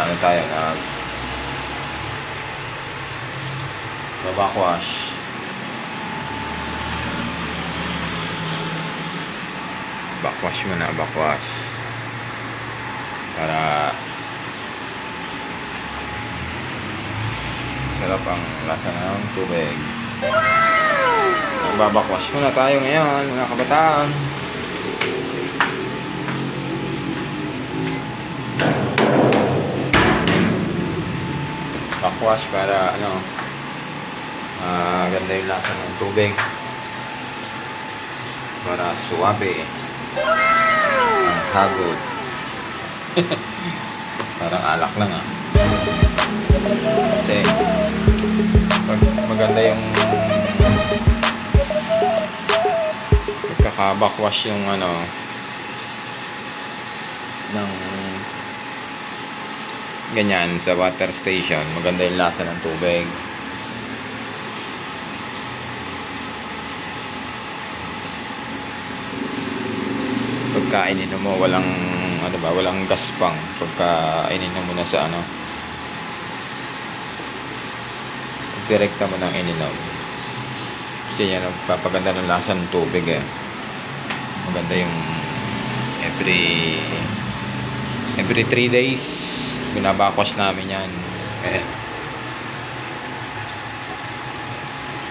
ano tayo, backwash. Backwash muna, backwash. Para sarap ang lasa ng tubig. Magbabakwash muna tayo ngayon, mga kabataan. Backwash para ganda yung lasa ng tubig. Para suwabe. Ang hagod. Parang alak lang Kasi pag maganda yung pagkaka-backwash yung ng ganyan sa water station, maganda yung lasa ng tubig. Pagka ininom mo walang gaspang pagka ininom mo na sa direkta mo nang ininom. Gusto niya nagpapaganda ng lasa ng tubig maganda yung every 3 days binabakwash namin yan.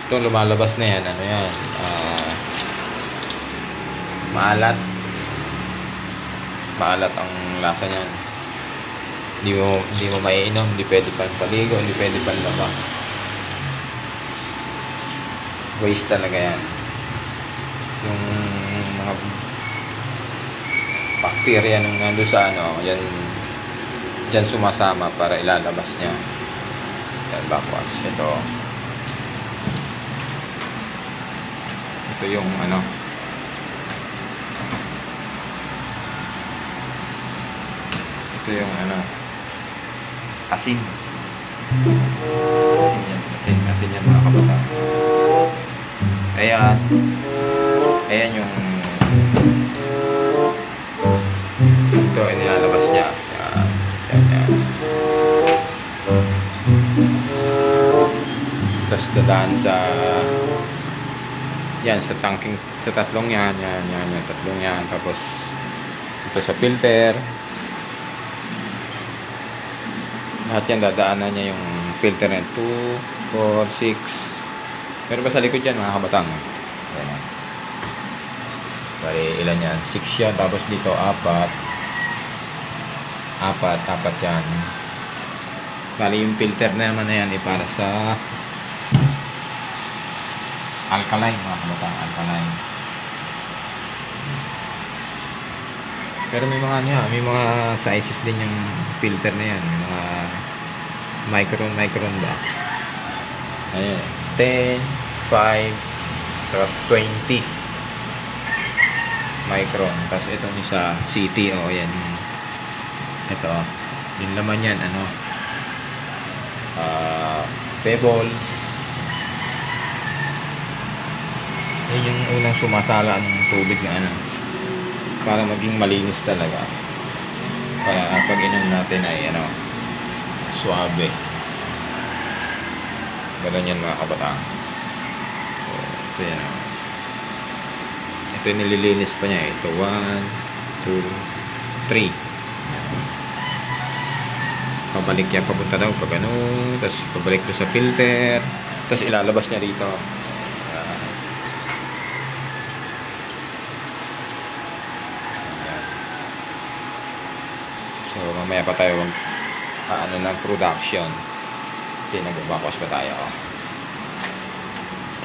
Itong lumalabas na yan maalat ang lasa niyan. Hindi mo maiinom, hindi pwede pang paligo, hindi pwede pang laba. Waste talaga yan. Yung mga bacteria nung nandun sa yan dyan sumasama para ilalabas niya. Yan, backwash. Ito yung asin yan mga kabataan. Ayan yung ito ay nilalabas niya. Yan. Tapos dadaan sa tangking, sa tatlong yan, tatlong yan. Tapos ito sa filter. Lahat yan dadaanan niya yung filter na 2, 4, 6. Meron pa sa likod yan mga kabatang. Ayan. Bali ilan yan? 6 yan. Tapos dito 4 yan. Bali yung filter na naman na yan para sa alkaline mga kabatang. Alkaline. Pero may mga sizes din yung filter na yan. May mga micron ba? Ayan. 10, 5, 20 micron. Tapos itong isa CT yan. Ito yung laman yan pebbles. Yan yung unang sumasala ng tubig na para maging malinis talaga. Kaya pag inom natin ay suabe. Ganun yan mga kabataan. So, ito yan ito yung nililinis pa niya. Ito 1, 2, 3. Pabalik yan, papunta daw pag tapos pabalik doon sa filter, tapos ilalabas niya dito. So mamaya pa tayo ng production kasi nagbabakwas pa tayo.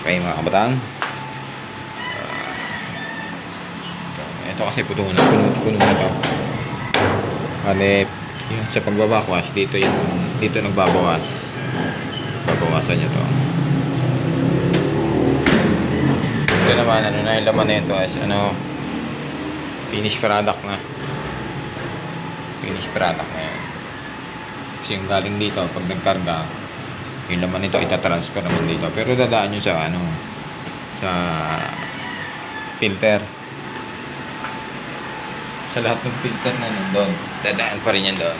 Okay mga kabataan, ito kasi puno na to. Kasi yun, sa pagbabakwas dito nagbabawas, babawasan niya to. Ito naman yung laman na ito is finished product na yan. Kasi yung galing dito pag nagkarga yung laman nito itatransfer naman dito, pero dadaan nyo sa filter. Sa lahat ng filter na nandun, dadaan pa rin yan doon.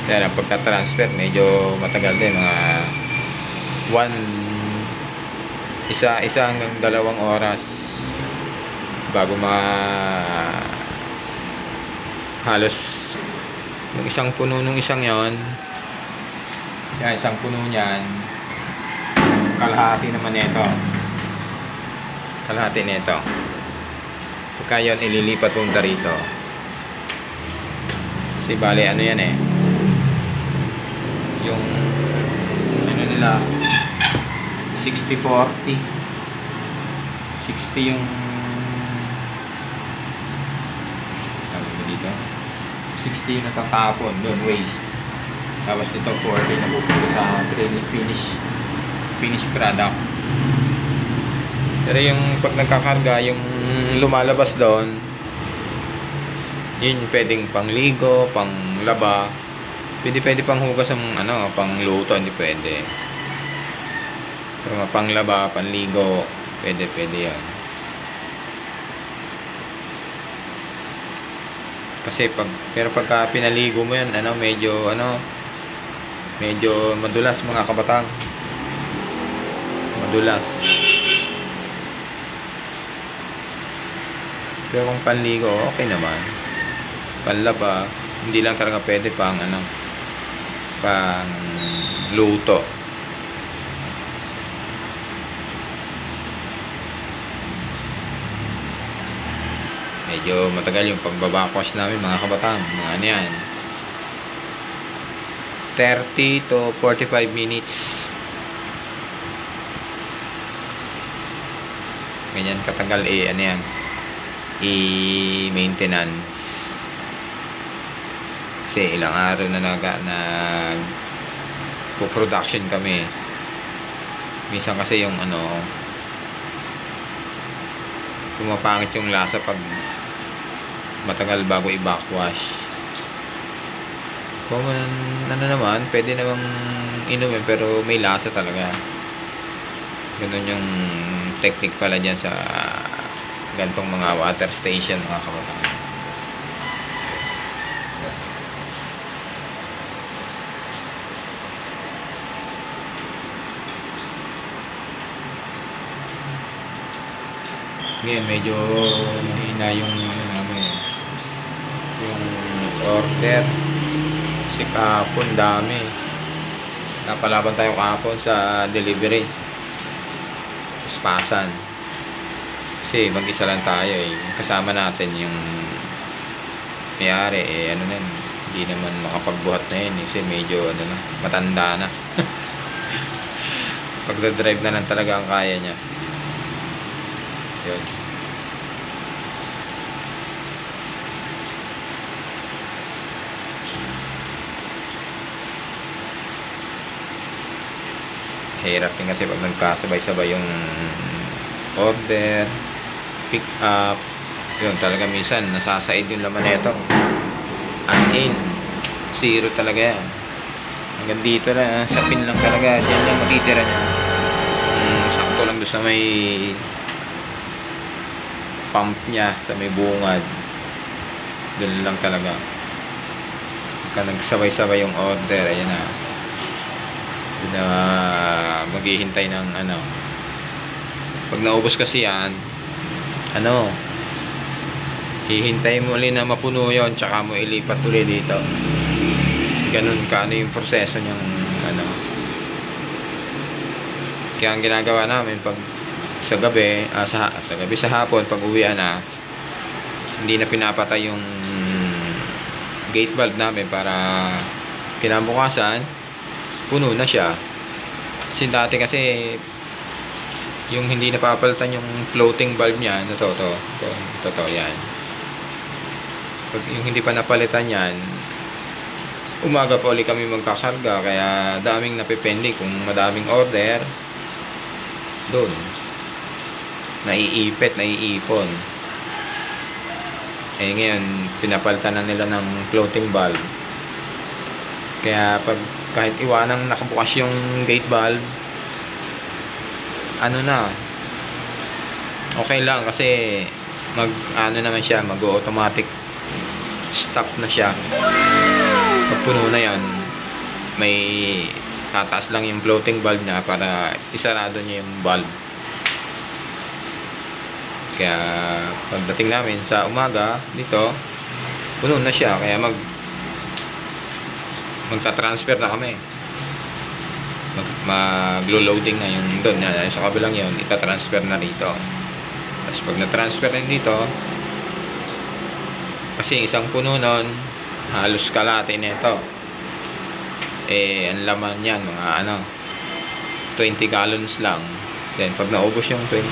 Kaya lang pagka-transfer medyo matagal din, mga isa hanggang 2 oras bago halos yung isang puno nung isang yon. Yan, isang puno niyan, kalahati naman nito. Kalahati nito. Pagka yun, ililipat punta rito. Kasi bali, ano yan eh. Yung, ano nila, 60-40. 60 yung, tawag mo dito, 60 yung natatapon, doon, waste. Tapos dito 40 na pupunta sa finish product. Pero yung pag nagkakarga, yung lumalabas doon, yun pwedeng pangligo, panglaba, pwede pang hugas ng ano, pangluto, hindi pwede. Pero panglaba, panligo, pwede yan. Kasi pagka pinaligo mo yan, medyo madulas mga kabatang. Madulas. Pero kung panligo, okay naman. Panlaba, hindi lang talaga pwede pang luto. Medyo matagal yung pagbabakwash namin mga kabatang. Mga ano yan, 30 to 45 minutes. Ganyan katagal ano yan, i-maintenance. Kasi ilang araw na production kami. Minsan kasi yung pumapangit yung lasa pag matagal bago i-backwash. Kung naman, pwede namang inumin pero may lasa talaga. Ganun yung technique pala dyan sa gantong mga water station mga kabataan. Ngayon medyo mahina yung yung order. Kasi kahapon dami. Napalaban tayo kahapon sa delivery. Paspasan. Kasi mag-isa lang tayo eh. Kasama natin yung mayari eh, hindi naman makapagbuhat na yun eh. Kasi medyo matanda na. Pagdadrive na lang talaga ang kaya niya. Yun. Hirap din kasi pag nagkasabay-sabay yung order, pick up, yun talaga minsan nasasaid yung laman nito. As in, zero talaga yan. Hanggang dito na, sa pin lang talaga, dyan lang matitira niya. Sakto lang doon sa may pump niya, sa may bungad. Doon lang talaga. Pagka nagsabay-sabay yung order, ayan na. Na maghihintay ng pag naubos kasi yan, hihintay mo ulit na mapuno yon, tsaka mo ilipat ulit dito. Ganun yung proseso niyang kaya ang ginagawa namin pag sa gabi, sa hapon pag uwian na, hindi na pinapatay yung gate valve namin para kinabukasan puno na siya. Kasi dati kasi yung hindi napapalitan yung floating valve niya, ito yan. Pag yung hindi pa napalitan yan, umaga pa ulit kami magkakarga, kaya daming napipending. Kung madaming order doon, naiipon. Eh ngayon pinapalitan na nila ng floating valve, kaya kahit iwanang nakabukas yung gate valve, okay lang kasi naman siya, mag-automatic stop na siya. Pag puno na yan, may tataas lang yung floating valve niya para isarado niya yung valve. Kaya pagdating namin sa umaga dito, puno na siya, kaya magta-transfer na kami. Maglo-loading na yung doon, sa kabilang yun, ita-transfer na rito. Tapos pag na-transfer na dito, kasi isang puno nun, halos kalahati nito. Ang laman yan, mga 20 gallons lang. Then pag naubos yung 20